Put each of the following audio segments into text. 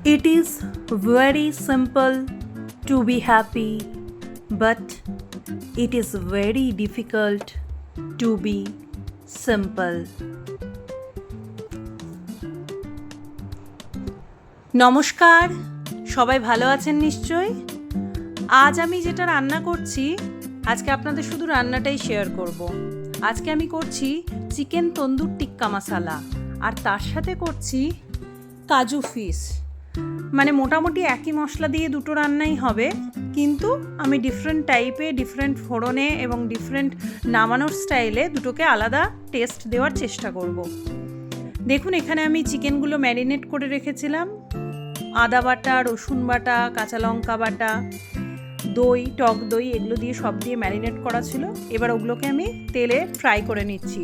It is very simple to be happy, but it is very difficult to be simple. নমস্কার, সবাই ভালো আছেন নিশ্চয়ই। আজ আমি যেটা রান্না করছি, আজকে আপনাদের শুধু রান্নাটাই শেয়ার করব। আজকে আমি করছি চিকেন তন্দুর টিক্কা মশালা, আর তার সাথে করছি কাজু ফিশ। মানে মোটামুটি একই মশলা দিয়ে দুটো রান্নাই হবে, কিন্তু আমি ডিফারেন্ট টাইপে, ডিফারেন্ট ফোড়নে এবং ডিফারেন্ট নামানোর স্টাইলে দুটোকে আলাদা টেস্ট দেওয়ার চেষ্টা করব। দেখুন, এখানে আমি চিকেনগুলো ম্যারিনেট করে রেখেছিলাম। আদা বাটা, রসুন বাটা, কাঁচা লঙ্কা বাটা, দই, টক দই, এগুলো দিয়ে সব দিয়ে ম্যারিনেট করা ছিল। এবার ওগুলোকে আমি তেলে ফ্রাই করে নিচ্ছি।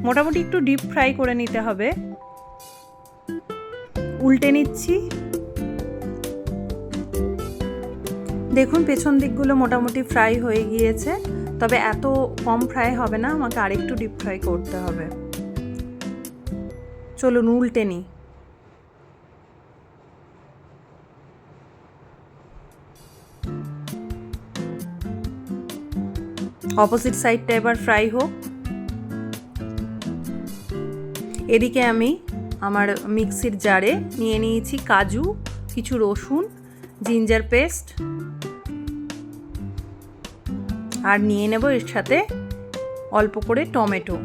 মোটামুটি একটু ডিপ ফ্রাই করে নিতে হবে। উল্টে নিচ্ছি। দেখুন, পেছন দিকগুলো মোটামুটি ফ্রাই হয়ে গিয়েছে, তবে এত কম ফ্রাই হবে না, আমাকে আরেকটু ডিপ ফ্রাই করতে হবে। চলুন উল্টে নিই। অপোজিট সাইডটা এবার ফ্রাই হোক। এদিকে আমি আমার মিক্সির জারে নিয়ে নিয়েছি কাজু, কিছু রসুন, জিঞ্জার পেস্ট, আর নিয়ে নেব এর সাথে অল্প করে টমেটো।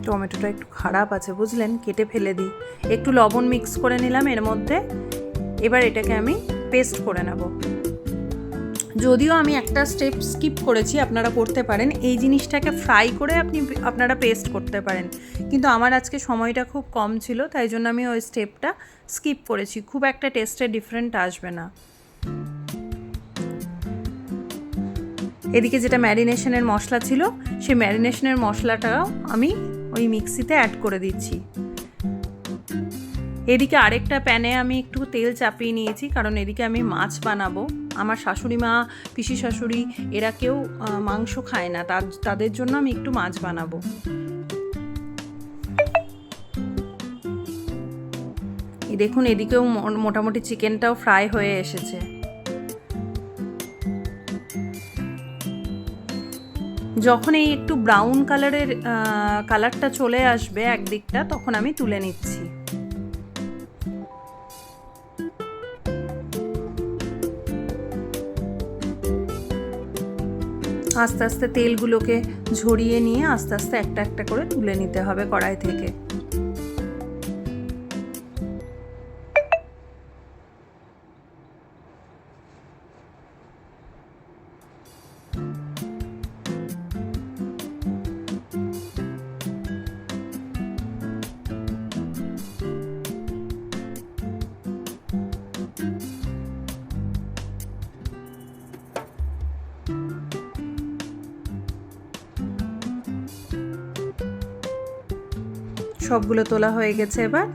টমেটোটা একটু খারাপ আছে, বুঝলেন, কেটে ফেলে দিই। একটু লবণ মিক্স করে নিলাম এর মধ্যে। এবার এটাকে আমি পেস্ট করে নেব। যদিও আমি একটা স্টেপ স্কিপ করেছি, আপনারা করতে পারেন, এই জিনিসটাকে ফ্রাই করে আপনারা পেস্ট করতে পারেন, কিন্তু আমার আজকে সময়টা খুব কম ছিল, তাই জন্য আমি ওই স্টেপটা স্কিপ করেছি। খুব একটা টেস্টের ডিফারেন্ট আসবে না। এদিকে যেটা ম্যারিনেশনের মশলা ছিল, সেই ম্যারিনেশনের মশলাটাও আমি ওই মিক্সিতে অ্যাড করে দিচ্ছি। এদিকে আরেকটা প্যানে আমি একটু তেল চাপিয়ে নিয়েছি, কারণ এদিকে আমি মাছ বানাবো। আমার শাশুড়ি মা, পিসি শাশুড়ি, এরা কেউ মাংস খায় না, তাদের জন্য আমি একটু মাছ বানাবো। এই দেখুন, এদিকেও মোটামুটি চিকেনটাও ফ্রাই হয়ে এসেছে। যখন এই একটু ব্রাউন কালারটা চলে আসবে একদিকটা, তখন আমি তুলে নিচ্ছি। আস্তে আস্তে তেলগুলোকে ঝরিয়ে নিয়ে আস্তে আস্তে একটা একটা করে তুলে নিতে হবে কড়াই থেকে। সবগুলো তোলা হয়ে গেছে। এবার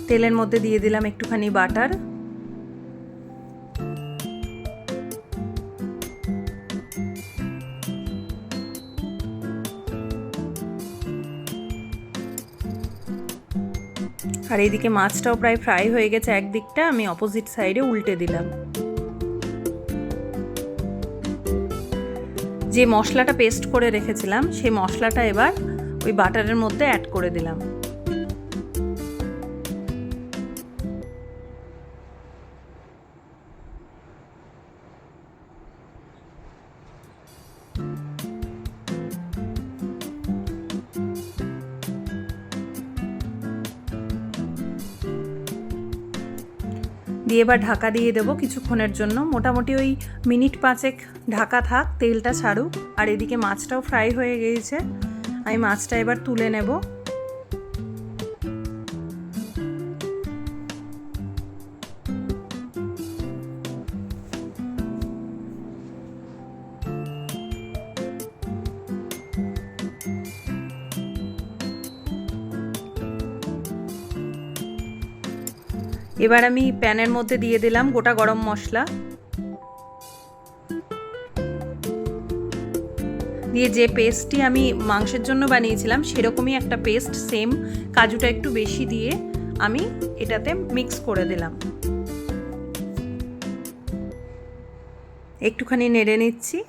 তেলের মধ্যে দিয়ে দিলাম একটুখানি বাটার। আর এইদিকে মাছটাও প্রায় ফ্রাই হয়ে গেছে একদিকটা, আমি অপোজিট সাইডে উল্টে দিলাম। যে মশলাটা পেস্ট করে রেখেছিলাম, সেই মশলাটা এবার ওই বাটারের মধ্যে অ্যাড করে দিলাম। দিয়ে এবার ঢাকা দিয়ে দেবো কিছুক্ষণের জন্য। মোটামুটি ওই মিনিট 5 ঢাকা থাক, তেলটা ছাড়ুক। আর এদিকে মাছটাও ফ্রাই হয়ে গিয়েছে, আমি মাছটা এবার তুলে নেব। এবার আমি প্যানের মধ্যে দিয়ে দিলাম গোটা গরম মশলা, দিয়ে যে পেস্টটি আমি মাংসের জন্য বানিয়েছিলাম সেরকমই একটা পেস্ট, সেম কাজুটা একটু বেশি দিয়ে আমি এটাতে মিক্স করে দিলাম। একটুখানি নেড়ে নিচ্ছি।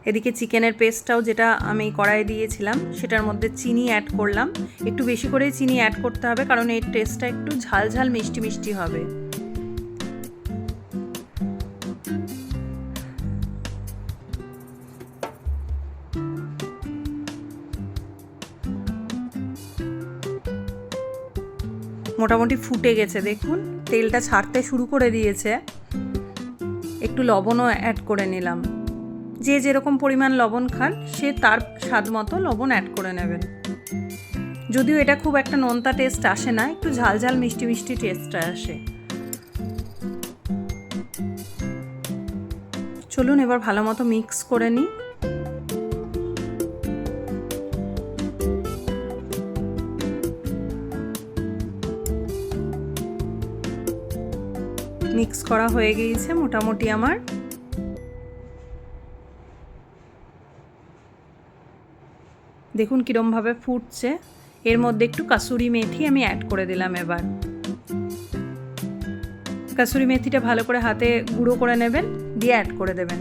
এদিকে চিকেনের পেস্টটাও যেটা আমি কড়াইয়ে দিয়েছিলাম সেটার মধ্যে চিনি অ্যাড করলাম। একটু বেশি করে চিনি অ্যাড করতে হবে, কারণ এর টেস্টটা একটু ঝাল ঝাল মিষ্টি মিষ্টি হবে। মোটামুটি ফুটে গেছে, দেখুন তেলটা ছাড়তে শুরু করে দিয়েছে। একটু লবণও অ্যাড করে নিলাম। যে যেরকম পরিমাণ লবণ খান সে তার স্বাদ মতো লবণ অ্যাড করে নেবেন। যদিও এটা খুব একটা নোনতা টেস্ট আসে না, একটু ঝাল ঝাল মিষ্টি মিষ্টি টেস্টটা আসে। চলুন এবার ভালো মতো মিক্স করে নিই। মিক্স করা হয়ে গিয়েছে মোটামুটি আমার। দেখুন কীরমভাবে ফুটছে। এর মধ্যে একটু কাসুরি মেথি আমি অ্যাড করে দিলাম। এবার কাসুরি মেথিটা ভালো করে হাতে গুঁড়ো করে নেবেন, দিয়ে অ্যাড করে দেবেন।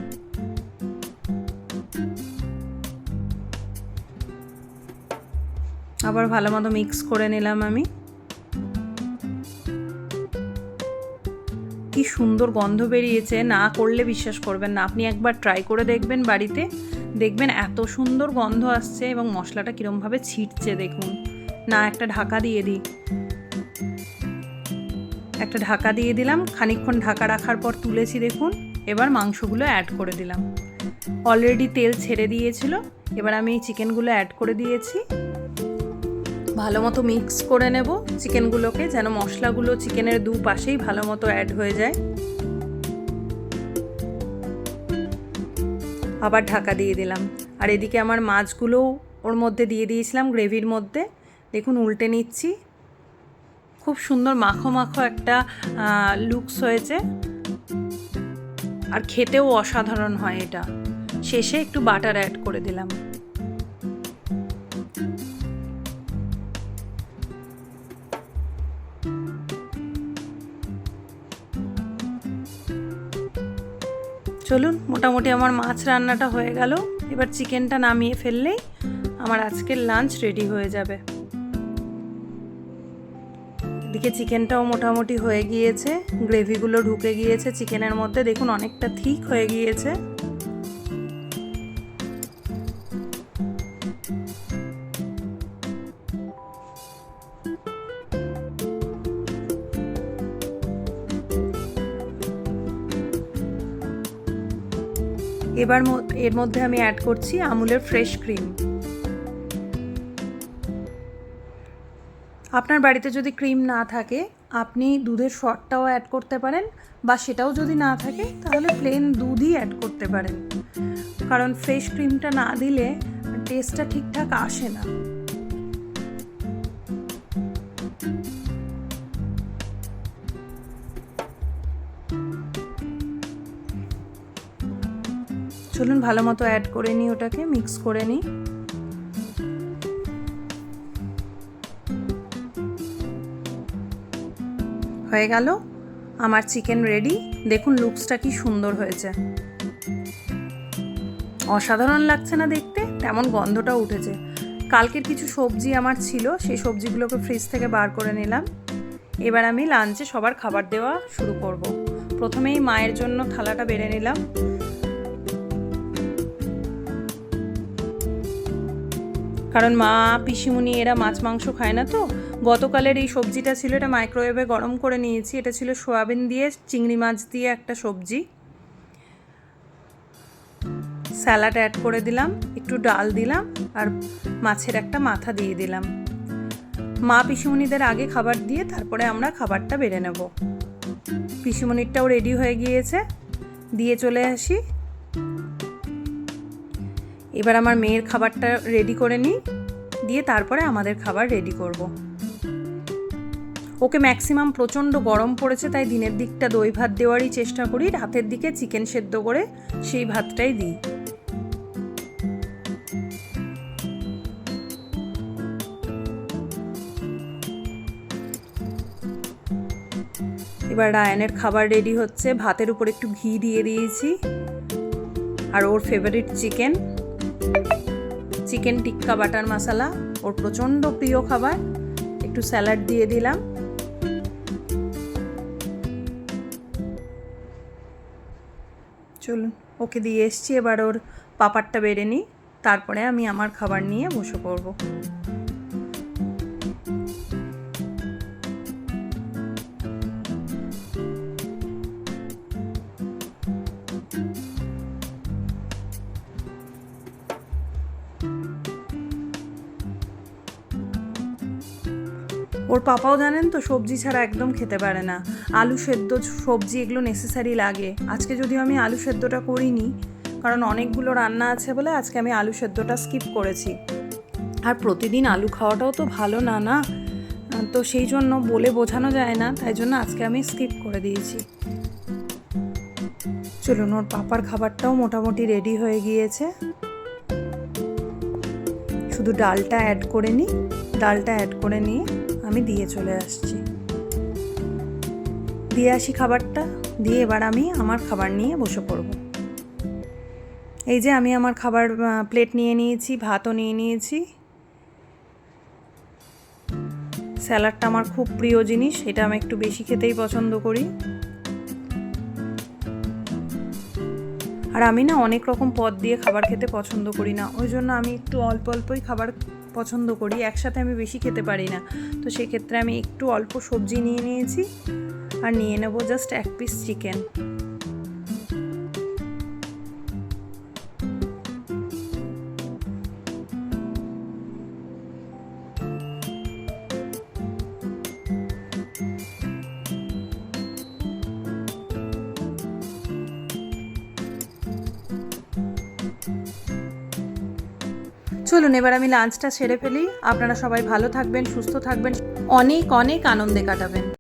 আবার ভালো মতো মিক্স করে নিলাম আমি। কি সুন্দর গন্ধ বেরিয়েছে, না করলে বিশ্বাস করবেন না। আপনি একবার ট্রাই করে দেখবেন বাড়িতে, দেখবেন এত সুন্দর গন্ধ আসছে এবং মশলাটা কীরমভাবে ছিটছে দেখুন। না একটা ঢাকা দিয়ে দিই, একটা ঢাকা দিয়ে দিলাম। খানিকক্ষণ ঢাকা রাখার পর তুলেছি দেখুন। এবার মাংসগুলো অ্যাড করে দিলাম। অলরেডি তেল ছেড়ে দিয়েছিল। এবার আমি এই চিকেনগুলো অ্যাড করে দিয়েছি। ভালো মতো মিক্স করে নেব চিকেনগুলোকে, যেন মশলাগুলো চিকেনের দুপাশেই ভালো মতো অ্যাড হয়ে যায়। আবার ঢাকা দিয়ে দিলাম। আর এদিকে আমার মাছগুলোও ওর মধ্যে দিয়ে দিয়েছিলাম গ্রেভির মধ্যে। দেখুন উল্টে নিচ্ছি। খুব সুন্দর মাখো মাখো একটা লুকস হয়েছে, আর খেতেও অসাধারণ হয় এটা। শেষে একটু বাটার অ্যাড করে দিলাম। চলুন মোটামুটি আমার মাছ রান্নাটা হয়ে গেল। এবার চিকেনটা নামিয়ে ফেললেই আমার আজকের লাঞ্চ রেডি হয়ে যাবে। এদিকে চিকেনটাও মোটামুটি হয়ে গিয়েছে, গ্রেভিগুলো ঢুকে গিয়েছে চিকেনের মধ্যে। দেখুন অনেকটা থিক হয়ে গিয়েছে। এবার এর মধ্যে আমি অ্যাড করছি আমুলের ফ্রেশ ক্রিম। আপনার বাড়িতে যদি ক্রিম না থাকে আপনি দুধের সরটাও অ্যাড করতে পারেন, বা সেটাও যদি না থাকে তাহলে প্লেন দুধই অ্যাড করতে পারেন, কারণ ফ্রেশ ক্রিমটা না দিলে টেস্টটা ঠিকঠাক আসে না। চলুন ভালো মতো অ্যাড করে নিই, ওটাকে মিক্স করে নিই। হয়ে গেল আমার চিকেন রেডি। দেখুন লুকসটা কি সুন্দর হয়েছে, অসাধারণ লাগছে না দেখতে? তেমন গন্ধটাও উঠেছে। কালকের কিছু সবজি আমার ছিল, সেই সবজিগুলোকে ফ্রিজ থেকে বার করে নিলাম। এবার আমি লাঞ্চে সবার খাবার দেওয়া শুরু করব। প্রথমেই মায়ের জন্য থালাটা বেড়ে নিলাম। কারণ মা পিসিমণি এরা মাছ মাংস খায় না, তো গতকালের এই সবজিটা ছিল, এটা মাইক্রোওয়েভে গরম করে নিয়েছি। এটা ছিল সোয়াবিন দিয়ে চিংড়ি মাছ দিয়ে একটা সবজি। স্যালাড অ্যাড করে দিলাম, একটু ডাল দিলাম, আর মাছের একটা মাথা দিয়ে দিলাম। মা পিসিমণিদের আগে খাবার দিয়ে তারপরে আমরা খাবারটা বেড়ে নেব। পিসিমণিরটাও রেডি হয়ে গিয়েছে, দিয়ে চলে আসি। এবার আমার মেয়ের খাবারটা রেডি করে নিই, দিয়ে তারপরে আমাদের খাবার রেডি করব। ওকে ম্যাক্সিমাম প্রচণ্ড গরম পড়েছে, তাই দিনের দিকটা দই ভাত দেওয়ারই চেষ্টা করি, রাতের দিকে চিকেন সেদ্ধ করে সেই ভাতটাই দিই। এবার রায়ানের খাবার রেডি হচ্ছে। ভাতের উপর একটু ঘি দিয়ে দিয়েছি, আর ওর ফেভারিট চিকেন টিক্কা বাটার মশলা, ওর প্রচণ্ড প্রিয় খাবার। একটু স্যালাড দিয়ে দিলাম। চলুন, ওকে দিয়ে এসছি, এবার ওর পাপারটা বেড়ে নিই, তারপরে আমি আমার খাবার নিয়ে বসে পড়বো। ওর পাপাও জানেন তো সবজি ছাড়া একদম খেতে পারে না। আলু সেদ্ধ, সবজি এগুলো নেসেসারি লাগে। আজকে যদিও আমি আলু সেদ্ধটা করিনি, কারণ অনেকগুলো রান্না আছে বলে আজকে আমি আলু সেদ্ধটা স্কিপ করেছি। আর প্রতিদিন আলু খাওয়াটাও তো ভালো না, তো সেই জন্য বলে বোঝানো যায় না, তাই জন্য আজকে আমি স্কিপ করে দিয়েছি। চলুন, ওর পাপার খাবারটাও মোটামুটি রেডি হয়ে গিয়েছে, শুধু ডালটা অ্যাড করে নিই। ডালটা অ্যাড করে নিয়ে আমি দিয়ে চলে আসছি, দিয়ে আসি খাবারটা, দিয়ে এবার আমি আমার খাবার নিয়ে বসে পড়ব। এই যে আমি আমার খাবার প্লেট নিয়ে নিয়েছি, ভাতও নিয়ে নিয়েছি। স্যালাডটা আমার খুব প্রিয় জিনিস, এটা আমি একটু বেশি খেতেই পছন্দ করি। আর আমি না অনেক রকম পদ দিয়ে খাবার খেতে পছন্দ করি না, ওই জন্য আমি একটু অল্প অল্পই খাবার পছন্দ করি, একসাথে আমি বেশি খেতে পারি না। তো সেক্ষেত্রে আমি একটু অল্প সবজি নিয়ে নিয়েছি, আর নিয়ে নেব জাস্ট 1 পিস চিকেন। চলুন, এবার আমি লাঞ্চটা সেরে ফেলি। আপনারা সবাই ভালো থাকবেন, সুস্থ থাকবেন, অনেক অনেক আনন্দে কাটাবেন।